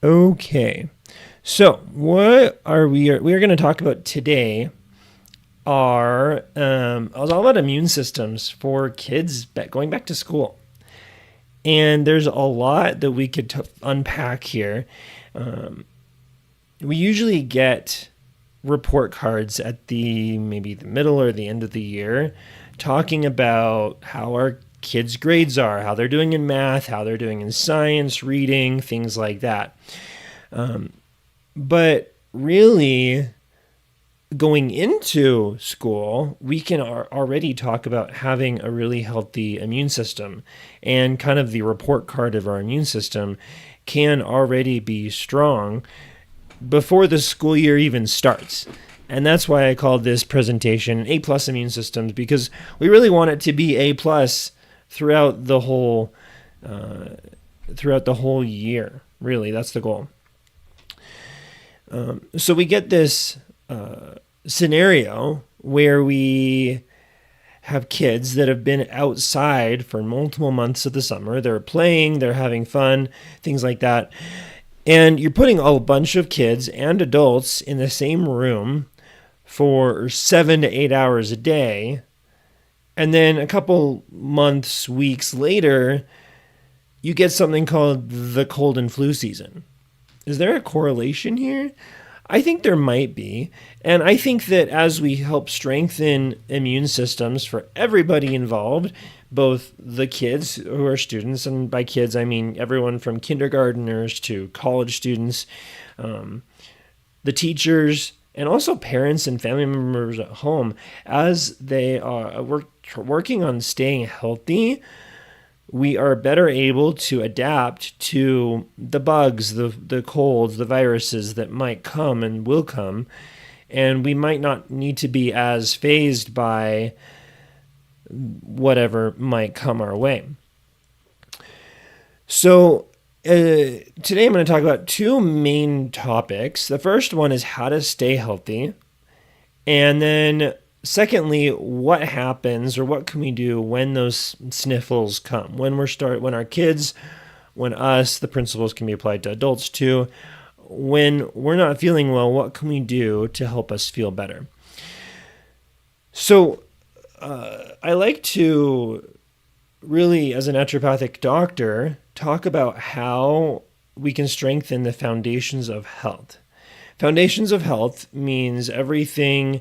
Okay. So, what are we are going to talk about today are all about immune systems for kids going back to school. And there's a lot that we could unpack here. Um, we usually get report cards at the maybe the middle or the end of the year talking about how our kids' grades are, how they're doing in math, how they're doing in science, reading, things like that. But really, going into school, we can already talk about having a really healthy immune system, and kind of the report card of our immune system can already be strong before the school year even starts. And that's why I called this presentation A plus immune systems, because we really want it to be A plus throughout the whole year. Really, that's the goal. So we get this scenario where we have kids that have been outside for multiple months of the summer. They're playing, they're having fun, things like that. And you're putting a bunch of kids and adults in the same room for 7 to 8 hours a day. And then a couple months, weeks later, you get something called the cold and flu season. Is there a correlation here? I think there might be. And I think that as we help strengthen immune systems for everybody involved, both the kids who are students, and by kids I mean everyone from kindergartners to college students, the teachers, and also parents and family members at home, as they are working on staying healthy, we are better able to adapt to the bugs, the colds, the viruses that might come and will come. And we might not need to be as phased by whatever might come our way. So today I'm going to talk about two main topics. The first one is how to stay healthy. And then secondly, what happens or what can we do when those sniffles come? When our kids, when us, the principles can be applied to adults too. When we're not feeling well, what can we do to help us feel better? So I like to really, as a naturopathic doctor, talk about how we can strengthen the foundations of health. Foundations of health means everything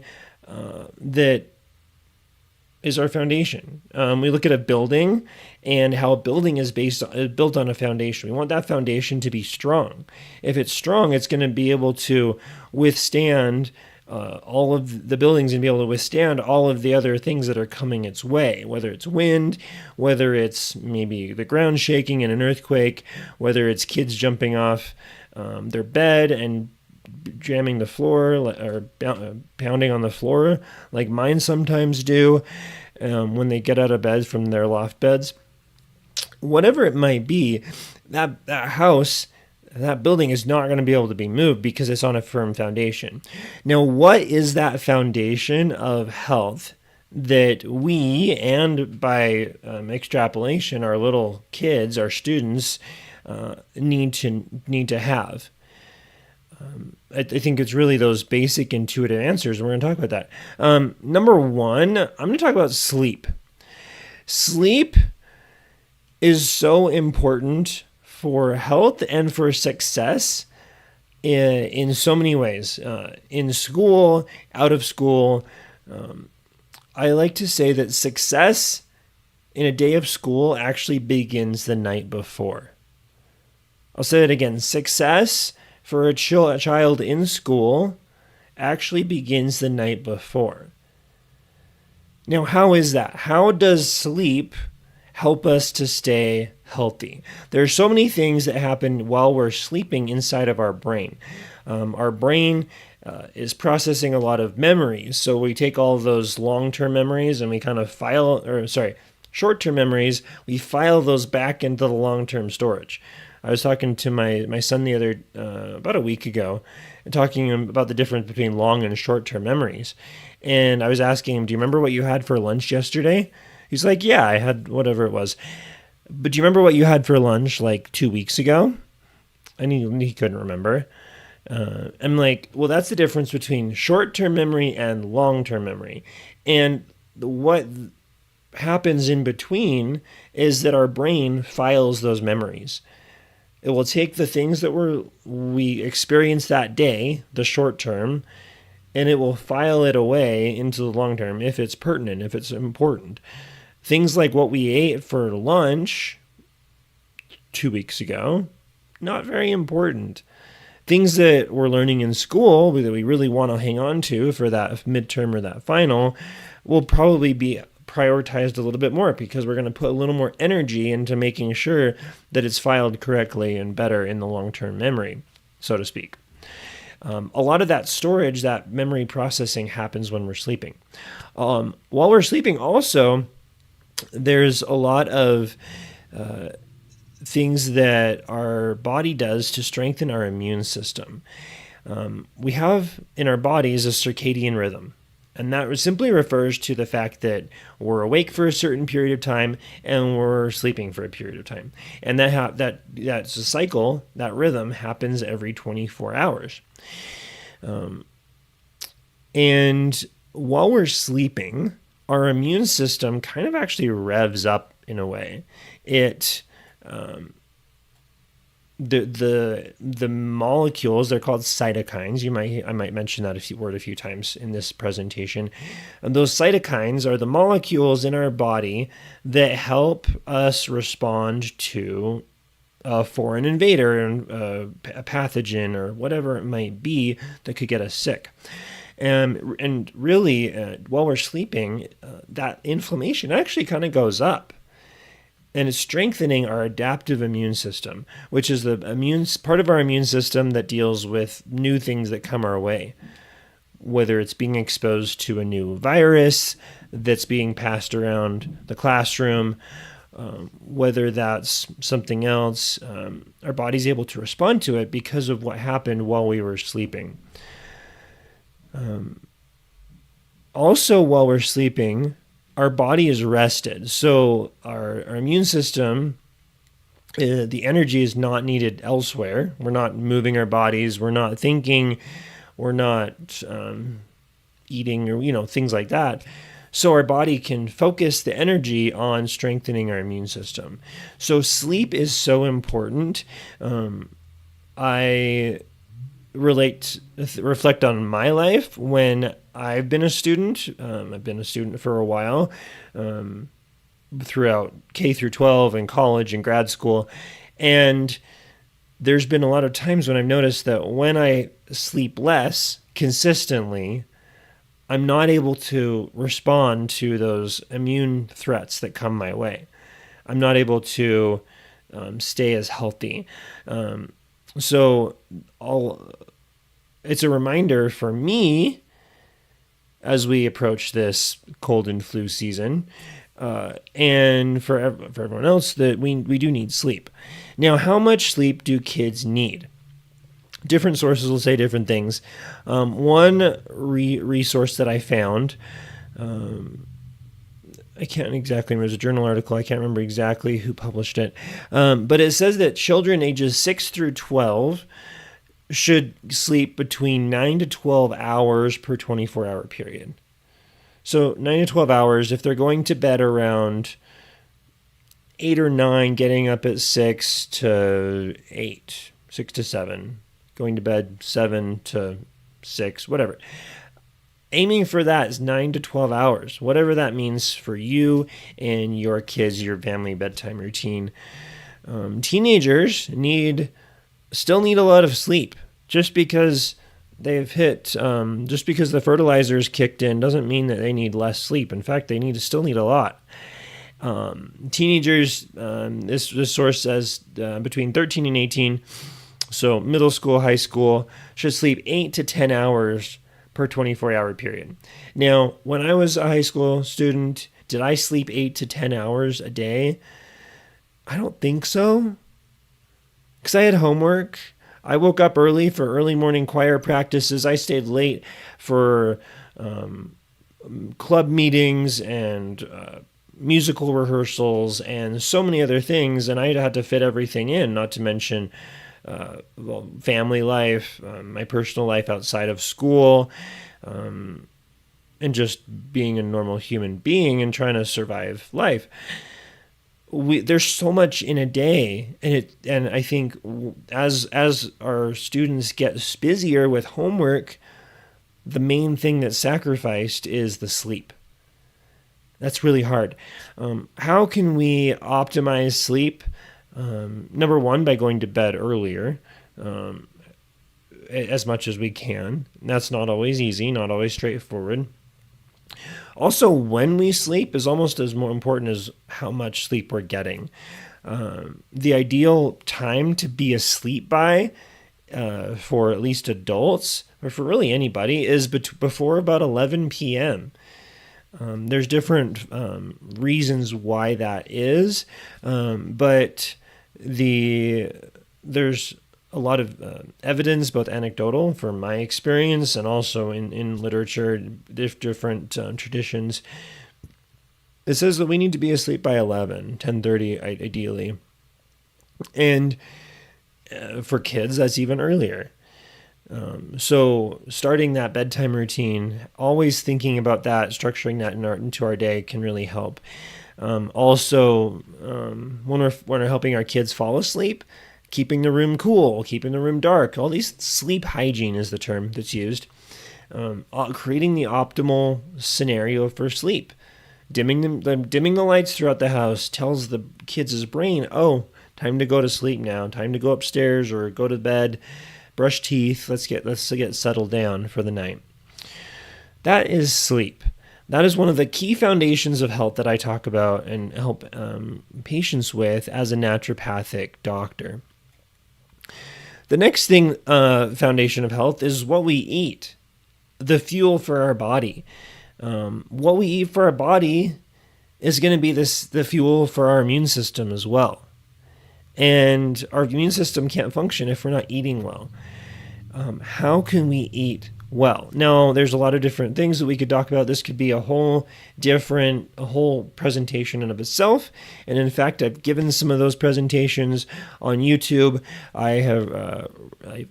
that is our foundation. We look at a building and how a building is built on a foundation. We want that foundation to be strong. If it's strong, it's going to be able to withstand all of the buildings and be able to withstand all of the other things that are coming its way, whether it's wind, whether it's maybe the ground shaking in an earthquake, whether it's kids jumping off their bed and jamming the floor or pounding on the floor like mine sometimes do when they get out of bed from their loft beds. Whatever it might be, that house, that building is not going to be able to be moved because it's on a firm foundation. Now, what is that foundation of health that we, and by extrapolation, our little kids, our students, need to have? I think it's really those basic intuitive answers. We're going to talk about that. Number one, I'm going to talk about sleep. Sleep is so important for health and for success in so many ways. In school, out of school. I like to say that success in a day of school actually begins the night before. I'll say it again. Success for a child in school actually begins the night before. Now, how is that? How does sleep help us to stay healthy? There are so many things that happen while we're sleeping inside of our brain. Our brain is processing a lot of memories. So we take all of those long-term memories and we kind of short-term memories, we file those back into the long-term storage. I was talking to my son the other about a week ago, and talking about the difference between long and short-term memories. And I was asking him, "Do you remember what you had for lunch yesterday?" He's like, "Yeah, I had whatever it was." "But do you remember what you had for lunch like 2 weeks ago?" And he couldn't remember. I'm like, well, that's the difference between short-term memory and long-term memory. And what happens in between is that our brain files those memories. It will take the things that we experienced that day, the short term, and it will file it away into the long term if it's pertinent, if it's important. Things like what we ate for lunch 2 weeks ago, not very important. Things that we're learning in school that we really want to hang on to for that midterm or that final will probably be prioritized a little bit more because we're going to put a little more energy into making sure that it's filed correctly and better in the long-term memory, so to speak. A lot of that storage, that memory processing happens when we're sleeping. While we're sleeping also, there's a lot of things that our body does to strengthen our immune system. We have in our bodies a circadian rhythm, and that simply refers to the fact that we're awake for a certain period of time and we're sleeping for a period of time. And that's a cycle, that rhythm happens every 24 hours. And while we're sleeping, our immune system kind of actually revs up in a way. It the molecules, they're called cytokines. I might mention that a few times in this presentation. And those cytokines are the molecules in our body that help us respond to a foreign invader, a pathogen, or whatever it might be that could get us sick. And really, while we're sleeping, that inflammation actually kind of goes up. And it's strengthening our adaptive immune system, which is the part of our immune system that deals with new things that come our way. Whether it's being exposed to a new virus that's being passed around the classroom, whether that's something else, our body's able to respond to it because of what happened while we were sleeping. Also, while we're sleeping, our body is rested. So our immune system, the energy is not needed elsewhere. We're not moving our bodies. We're not thinking. We're not eating or, things like that. So our body can focus the energy on strengthening our immune system. So sleep is so important. I reflect on my life when I've been a student. I've been a student for a while, throughout K through 12 and college and grad school. And there's been a lot of times when I've noticed that when I sleep less consistently, I'm not able to respond to those immune threats that come my way. I'm not able to stay as healthy. So it's a reminder for me as we approach this cold and flu season, and for everyone else, that we do need sleep. Now, how much sleep do kids need? Different sources will say different things. One resource that I found, I can't exactly remember, it was a journal article, I can't remember exactly who published it, but it says that children ages 6 through 12 should sleep between 9 to 12 hours per 24-hour period. So 9 to 12 hours, if they're going to bed around 8 or 9, getting up at 6 to 8, 6 to 7, going to bed 7 to 6, whatever. Aiming for that is 9 to 12 hours, whatever that means for you and your kids, your family bedtime routine. Teenagers still need a lot of sleep. Just because they've just because the fertilizer's kicked in doesn't mean that they need less sleep. In fact, they still need a lot. Teenagers, this source says between 13 and 18, so middle school, high school, should sleep 8 to 10 hours per 24-hour period. Now, when I was a high school student, did I sleep 8 to 10 hours a day? I don't think so, because I had homework. I woke up early for early morning choir practices. I stayed late for club meetings and musical rehearsals and so many other things, and I had to fit everything in, not to mention family life, my personal life outside of school, and just being a normal human being and trying to survive life. There's so much in a day, and I think as our students get busier with homework, the main thing that's sacrificed is the sleep. That's really hard. How can we optimize sleep? Number one, by going to bed earlier, as much as we can. That's not always easy, not always straightforward. Also, when we sleep is almost as more important as how much sleep we're getting. The ideal time to be asleep by, for at least adults, or for really anybody, is before about 11 p.m. There's different reasons why that is, but there's a lot of evidence, both anecdotal from my experience and also in literature, different traditions. It says that we need to be asleep by 10:30 ideally. And for kids, that's even earlier. So starting that bedtime routine, always thinking about that, structuring that into our day can really help. Also, when we're helping our kids fall asleep, keeping the room cool, keeping the room dark, all these sleep hygiene is the term that's used. Creating the optimal scenario for sleep. Dimming the lights throughout the house tells the kids' brain, oh, time to go to sleep now, time to go upstairs or go to bed, brush teeth, let's get settled down for the night. That is sleep. That is one of the key foundations of health that I talk about and help patients with as a naturopathic doctor. The next thing, foundation of health, is what we eat, the fuel for our body. What we eat for our body is going to be the fuel for our immune system as well. And our immune system can't function if we're not eating well. How can we eat well? Now, there's a lot of different things that we could talk about. This could be a whole presentation in of itself. And in fact, I've given some of those presentations on YouTube. I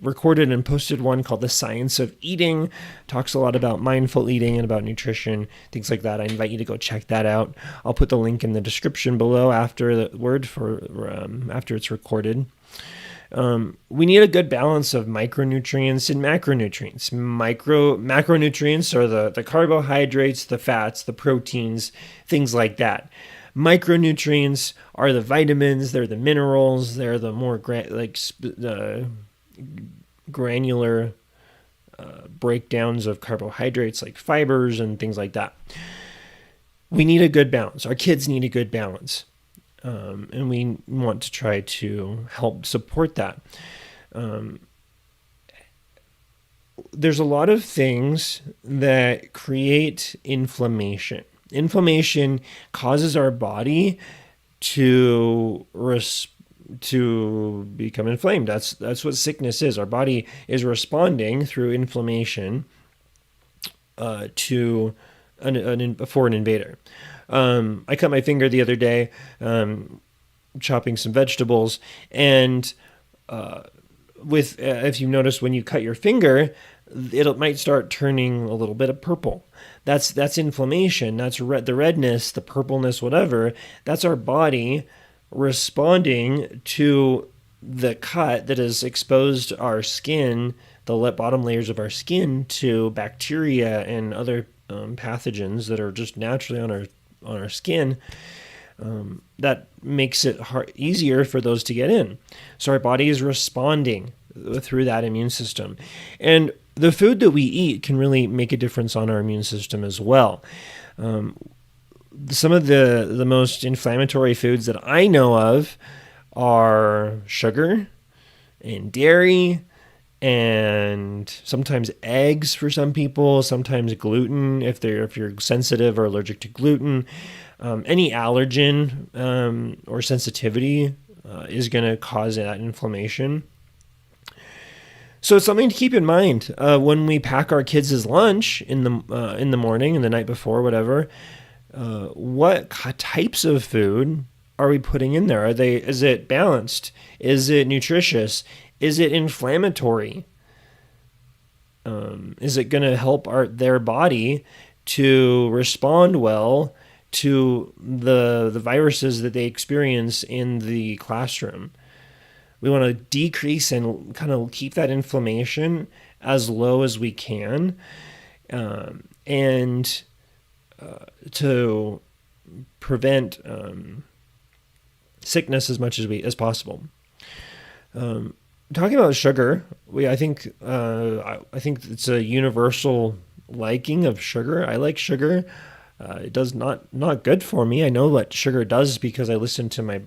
recorded and posted one called The Science of Eating. Talks a lot about mindful eating and about nutrition, things like that. I invite you to go check that out. I'll put the link in the description below after it's recorded. We need a good balance of micronutrients and macronutrients. Macronutrients are the carbohydrates, the fats, the proteins, things like that. Micronutrients are the vitamins, they're the minerals, they're the more granular breakdowns of carbohydrates like fibers and things like that. We need a good balance. Our kids need a good balance. And we want to try to help support that. There's a lot of things that create inflammation. Inflammation causes our body to become inflamed. That's what sickness is. Our body is responding through inflammation for an invader. I cut my finger the other day, chopping some vegetables, and if you notice when you cut your finger, it might start turning a little bit of purple. That's inflammation. That's the redness, the purpleness, whatever. That's our body responding to the cut that has exposed our skin, the bottom layers of our skin, to bacteria and other pathogens that are just naturally on our skin. That makes it easier for those to get in. So our body is responding through that immune system. And the food that we eat can really make a difference on our immune system as well. Some of the most inflammatory foods that I know of are sugar and dairy, and sometimes eggs for some people, sometimes gluten if you're sensitive or allergic to gluten. Any allergen or sensitivity is going to cause that inflammation. So it's something to keep in mind when we pack our kids' lunch in the morning and the night before, whatever. What types of food are we putting in there? Is it balanced? Is it nutritious? Is it inflammatory? Is it going to help their body to respond well to the viruses that they experience in the classroom? We want to decrease and kind of keep that inflammation as low as we can, and to prevent sickness as much as possible. Talking about sugar, I think it's a universal liking of sugar. I like sugar. It does not good for me. I know what sugar does because I've listened to my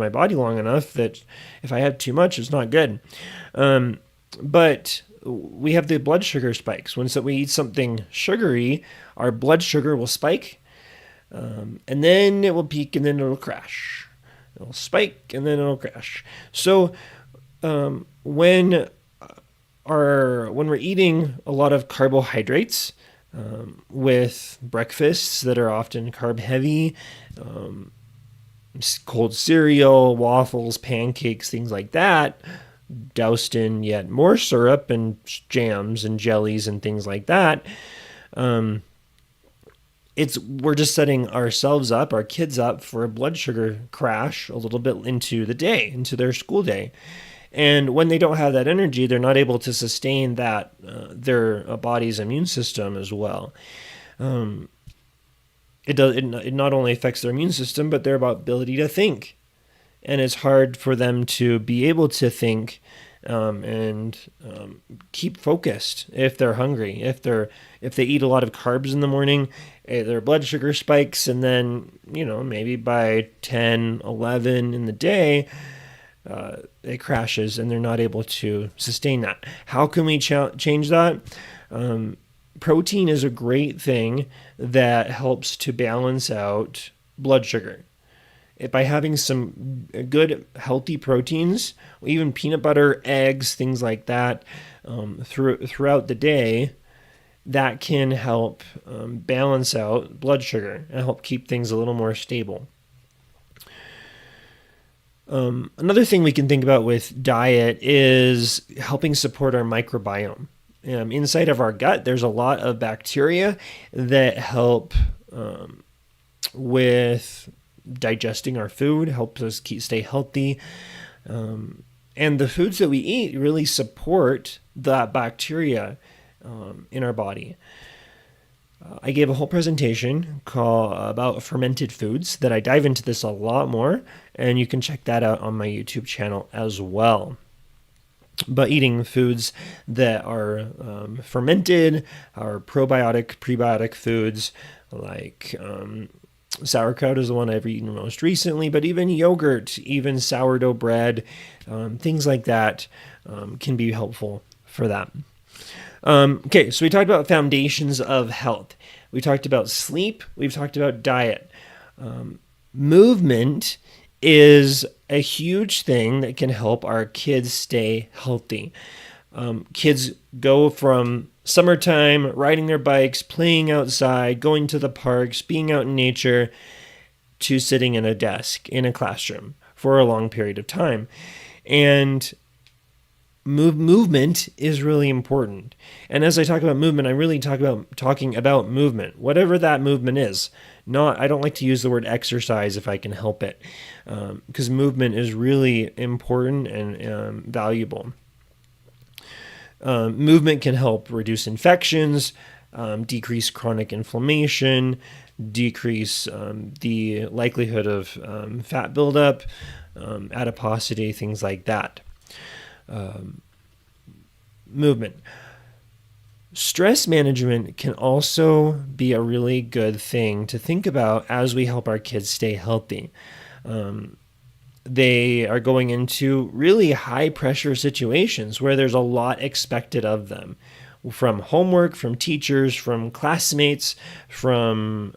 body long enough that if I have too much, it's not good. But we have the blood sugar spikes. When we eat something sugary, our blood sugar will spike, and then it will peak, and then it'll crash. It'll spike, and then it'll crash. So when we're eating a lot of carbohydrates, with breakfasts that are often carb heavy, cold cereal, waffles, pancakes, things like that, doused in yet more syrup and jams and jellies and things like that, we're just setting ourselves up, our kids up, for a blood sugar crash a little bit into their school day. And when they don't have that energy, they're not able to sustain that their body's immune system as well. It not only affects their immune system, but their ability to think. And it's hard for them to be able to think and keep focused if they're hungry. If they eat a lot of carbs in the morning, their blood sugar spikes, and then maybe by 10, 11 in the day, it crashes and they're not able to sustain that. How can we change that? Protein is a great thing that helps to balance out blood sugar. By having some good, healthy proteins, even peanut butter, eggs, things like that, throughout the day, that can help balance out blood sugar and help keep things a little more stable. Another thing we can think about with diet is helping support our microbiome. Inside of our gut, there's a lot of bacteria that help with digesting our food, helps us stay healthy. And the foods that we eat really support that bacteria in our body. I gave a whole presentation about fermented foods that I dive into this a lot more, and you can check that out on my YouTube channel as well. But eating foods that are fermented are probiotic, prebiotic foods, like sauerkraut is the one I've eaten most recently, but even yogurt, even sourdough bread, things like that can be helpful for that. Okay, so we talked about foundations of health. We talked about sleep. We've talked about diet. Movement is a huge thing that can help our kids stay healthy. Kids go from summertime, riding their bikes, playing outside, going to the parks, being out in nature, to sitting in a desk in a classroom for a long period of time. And movement is really important. And as I talk about movement, I really talking about movement, whatever that movement is. I don't like to use the word exercise if I can help it, because movement is really important and valuable. Movement can help reduce infections, decrease chronic inflammation, decrease the likelihood of fat buildup, adiposity, things like that. Movement. Stress management can also be a really good thing to think about as we help our kids stay healthy. They are going into really high pressure situations where there's a lot expected of them, from homework, from teachers, from classmates, from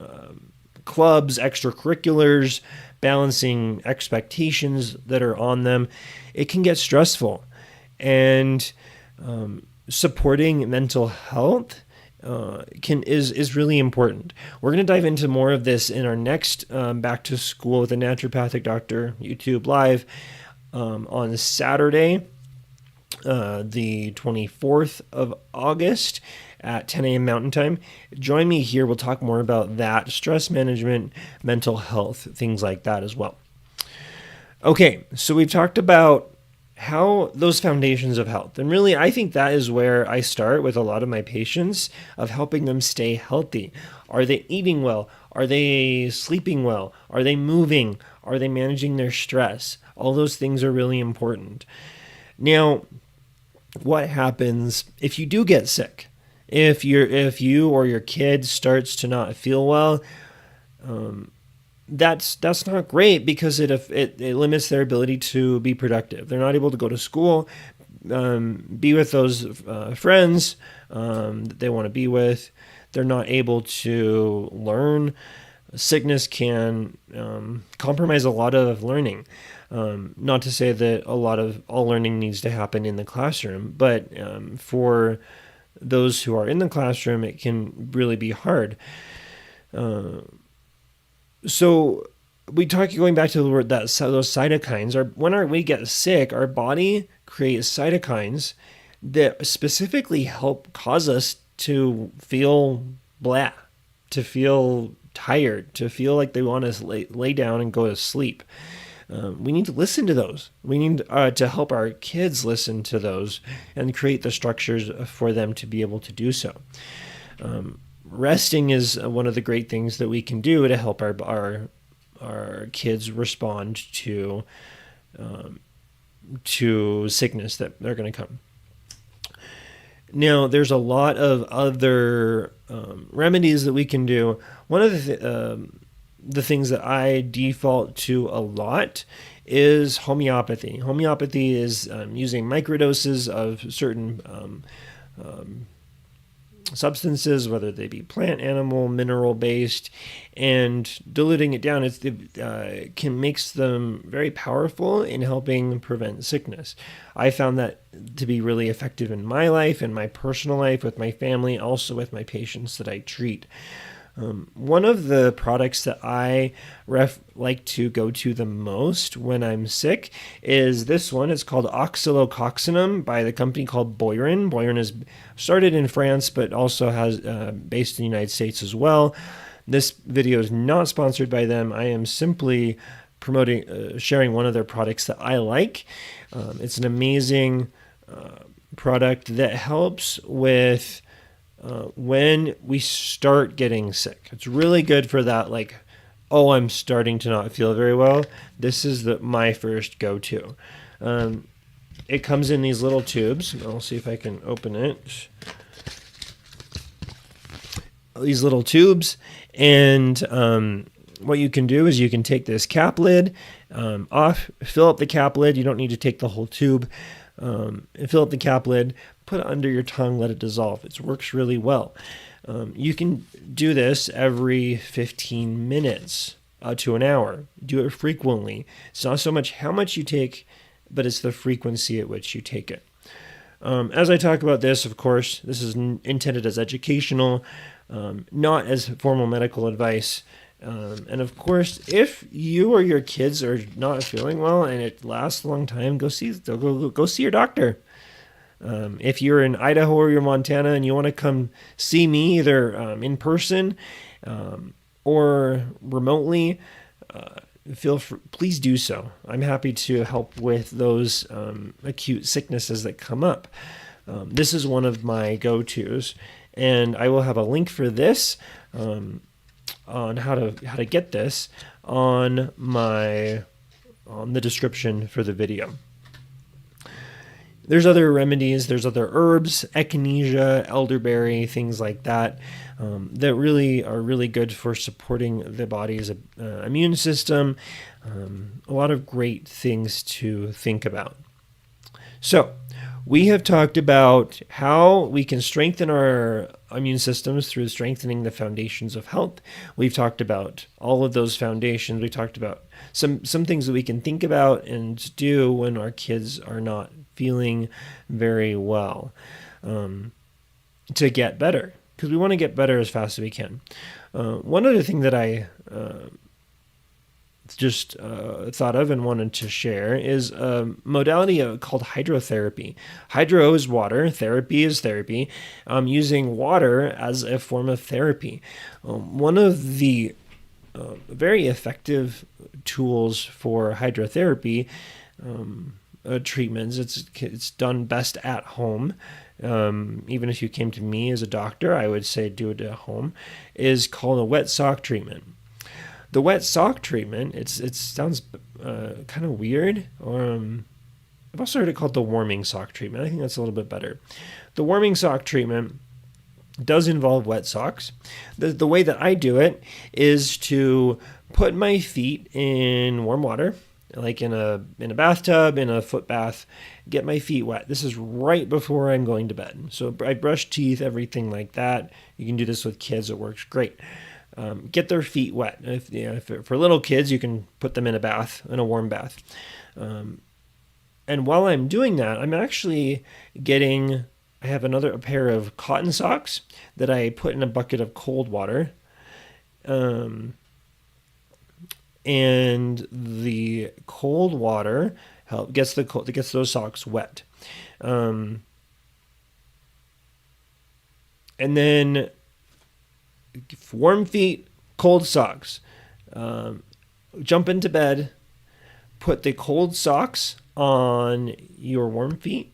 clubs, extracurriculars, balancing expectations that are on them. It can get stressful. And supporting mental health is really important. We're going to dive into more of this in our next Back to School with a Naturopathic Doctor YouTube Live on Saturday. the 24th of August at 10 a.m. Mountain Time. Join me here. We'll talk more about that, stress management, mental health, things like that as well. Okay, so we've talked about how those foundations of health. And really, I think that is where I start with a lot of my patients, of helping them stay healthy. Are they eating well? Are they sleeping well? Are they moving? Are they managing their stress? All those things are really important. Now, what happens if you do get sick? If you or your kid starts to not feel well, that's not great, because it limits their ability to be productive. They're not able to go to school, be with those friends that they want to be with. They're not able to learn. Sickness can compromise a lot of learning. Not to say that all learning needs to happen in the classroom, but for those who are in the classroom, it can really be hard. So we talk, going back to the word, that those cytokines, when we get sick, our body creates cytokines that specifically help cause us to feel blah, to feel tired, to feel like they want us to lay down and go to sleep. We need to listen to those. We need to help our kids listen to those and create the structures for them to be able to do so. Resting is one of the great things that we can do to help our kids respond to sickness that they're going to come. Now, there's a lot of other remedies that we can do. One of the things that I default to a lot is homeopathy. Homeopathy is using microdoses of certain substances, whether they be plant, animal, mineral based, and diluting it down. Can makes them very powerful in helping prevent sickness. I found that to be really effective in my life, in my personal life, with my family, also with my patients that I treat. One of the products that I like to go to the most when I'm sick is this one. It's called oxylococcinum by the company called Boiron. Boiron is started in France, but also has based in the United States as well. This video is not sponsored by them. I am simply sharing one of their products that I like. It's an amazing product that helps with when we start getting sick. It's really good for that, like, oh, I'm starting to not feel very well. This is my first go-to. It comes in these little tubes. I'll see if I can open it. These little tubes, and what you can do is you can take this cap lid off, fill up the cap lid. You don't need to take the whole tube. Fill up the cap lid, put it under your tongue, let it dissolve. It works really well. You can do this every 15 minutes to an hour. Do it frequently. It's not so much how much you take, but it's the frequency at which you take it. As I talk about this, of course, this is intended as educational, not as formal medical advice. And of course, if you or your kids are not feeling well and it lasts a long time, go see your doctor. If you're in Idaho or you're Montana and you want to come see me either in person or remotely, please do so. I'm happy to help with those acute sicknesses that come up. This is one of my go-tos, and I will have a link for this on how to get this on the description for the video. There's other remedies, there's other herbs, echinacea, elderberry, things like that, that really are really good for supporting the body's immune system. A lot of great things to think about. So, we have talked about how we can strengthen our immune systems through strengthening the foundations of health. We've talked about all of those foundations. We talked about some things that we can think about and do when our kids are not feeling very well to get better, because we want to get better as fast as we can. One other thing that I just thought of and wanted to share is a modality called hydrotherapy. Hydro is water, therapy is therapy, using water as a form of therapy. One of the very effective tools for hydrotherapy treatments, it's done best at home. Even if you came to me as a doctor, I would say do it at home, is called a wet sock treatment. The wet sock treatment, it sounds kind of weird. I've also heard it called the warming sock treatment. I think that's a little bit better. The warming sock treatment does involve wet socks. The way that I do it is to put my feet in warm water, like in a bathtub, in a foot bath, get my feet wet. This is right before I'm going to bed. So I brush teeth, everything like that. You can do this with kids. It works great. Get their feet wet. If for little kids, you can put them in a warm bath. And while I'm doing that, I'm actually I have a pair of cotton socks that I put in a bucket of cold water. And the cold water gets those socks wet. And then warm feet, cold socks. Jump into bed, put the cold socks on your warm feet,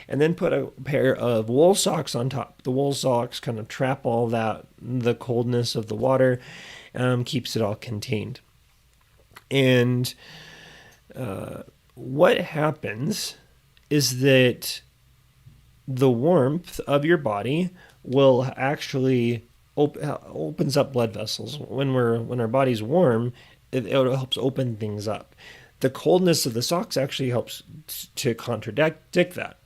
and then put a pair of wool socks on top. The wool socks kind of trap all the coldness of the water, keeps it all contained. And what happens is that the warmth of your body will actually opens up blood vessels. When our body's warm, it helps open things up. The coldness of the socks actually helps to contradict that.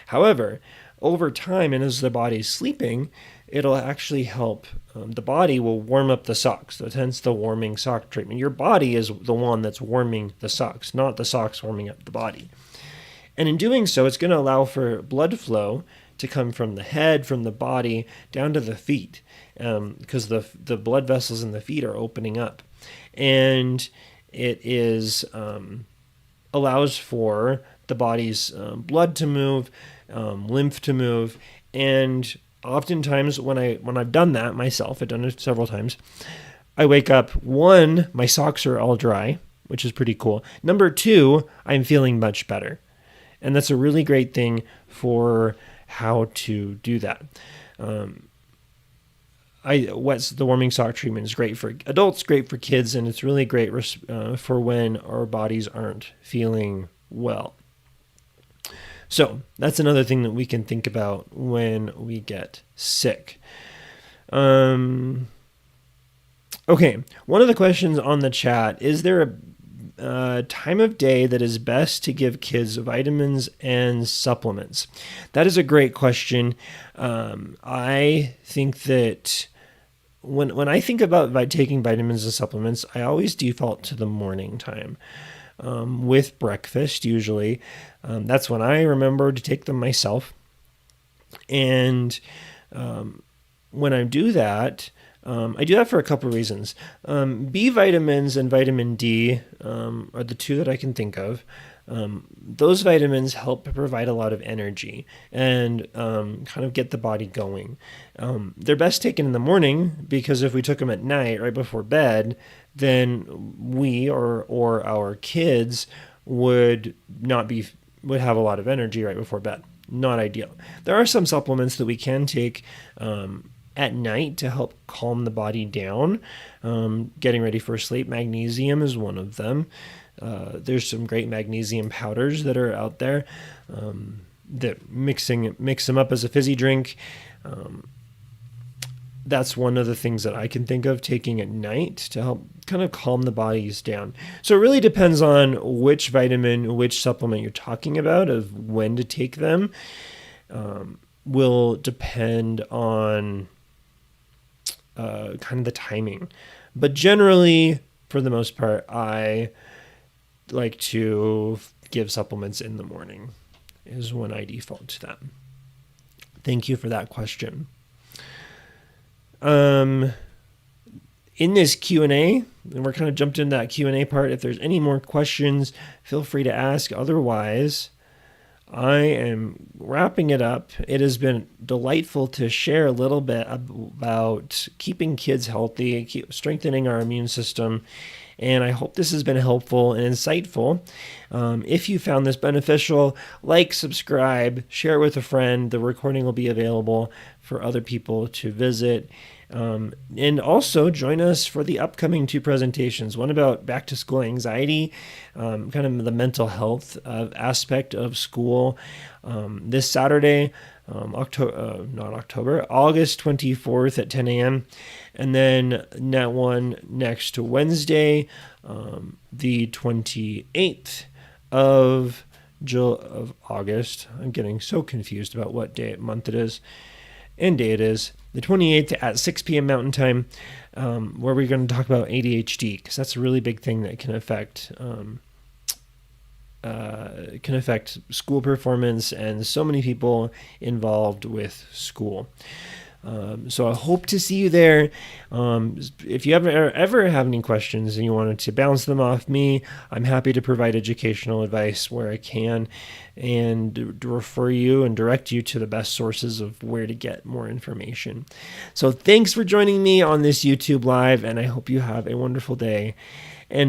However, over time and as the body's sleeping, it'll actually help. The body will warm up the socks. So hence the warming sock treatment. Your body is the one that's warming the socks, not the socks warming up the body. And in doing so, it's going to allow for blood flow to come from the head, from the body, down to the feet, because the blood vessels in the feet are opening up. And it allows for the body's blood to move, lymph to move, and oftentimes when I've done that myself, I've done it several times, I wake up, one, my socks are all dry, which is pretty cool. Number two, I'm feeling much better. And that's a really great thing for how to do that. The warming sock treatment is great for adults, great for kids, and it's really great for when our bodies aren't feeling well. So that's another thing that we can think about when we get sick. Okay, one of the questions on the chat, is there a time of day that is best to give kids vitamins and supplements? That is a great question. I think that when I think about taking vitamins and supplements, I always default to the morning time. With breakfast, usually. That's when I remember to take them myself. And when I do that, I do that for a couple of reasons. B vitamins and vitamin D are the two that I can think of. Those vitamins help provide a lot of energy and kind of get the body going. They're best taken in the morning because if we took them at night, right before bed, then we or our kids would have a lot of energy right before bed. Not ideal. There are some supplements that we can take at night to help calm the body down, getting ready for sleep. Magnesium is one of them. There's some great magnesium powders that are out there that mix them up as a fizzy drink. That's one of the things that I can think of taking at night to help kind of calm the bodies down. So it really depends on which vitamin, which supplement you're talking about, of when to take them. Will depend on kind of the timing. But generally, for the most part, I like to give supplements in the morning is when I default to that. Thank you for that question. in this Q&A, and we're kind of jumped into that Q&A part. If there's any more questions, feel free to ask. Otherwise, I am wrapping it up. It has been delightful to share a little bit about keeping kids healthy, strengthening our immune system, and I hope this has been helpful and insightful. If you found this beneficial, like, subscribe, share it with a friend. The recording will be available for other people to visit. And also join us for the upcoming 2 presentations, one about back to school anxiety, kind of the mental health aspect of school, this Saturday, August 24th at 10 a.m. And then that one next Wednesday, the 28th of August. I'm getting so confused about what month it is and day it is. The 28th at 6 p.m. Mountain Time, where we're going to talk about ADHD, because that's a really big thing that can affect school performance and so many people involved with school. So I hope to see you there. If you ever have any questions and you wanted to bounce them off me, I'm happy to provide educational advice where I can and refer you and direct you to the best sources of where to get more information. So thanks for joining me on this YouTube Live, and I hope you have a wonderful day and be